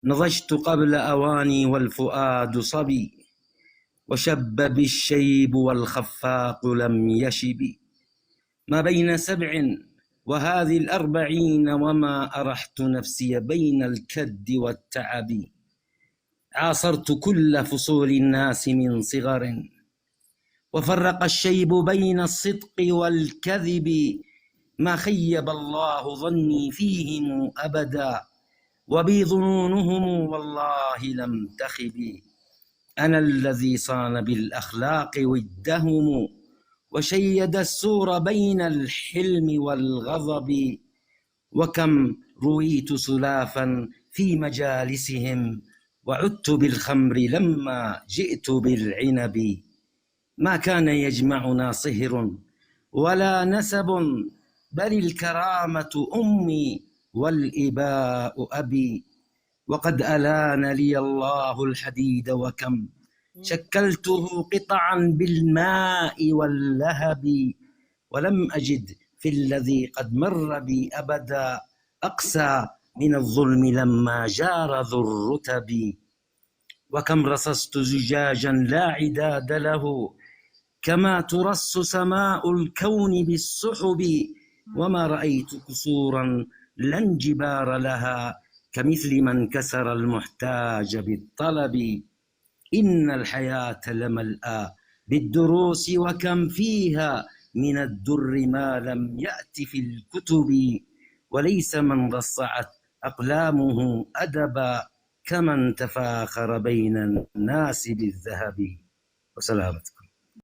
نضجت قبل أواني والفؤاد صبي، وشب بالشيب والخفاق لم يشب. ما بين 7 وهذه 40 وما أرحت نفسي بين الكد والتعب. عاصرت كل فصول الناس من صغر، وفرق الشيب بين الصدق والكذب. ما خيب الله ظني فيهم أبدا، وبي ظنونهم والله لم تخب. أنا الذي صان بالأخلاق ودهم، وشيد السور بين الحلم والغضب. وكم رويت سلافا في مجالسهم، وعدت بالخمر لما جئت بالعنب. ما كان يجمعنا صهر ولا نسب، بل الكرامة أمي والإباء أبي. وقد ألان لي الله الحديد، وكم شكلته قطعا بالماء واللهب. ولم أجد في الذي قد مر بي أبدا أقسى من الظلم لما جار ذو الرتب. وكم رصصت زجاجا لا عداد له، كما ترص سماء الكون بالسحب. وما رأيت كسورا لا انجبار لها، كمثل من كسر المحتاج بالطلب. إن الحياة لملأى بالدروس، وكم فيها من الدر ما لم يأت في الكتب. وليس من رصعت أقلامه أدبا، كمن تفاخر بين الناس بالذهب. وسلامتكم.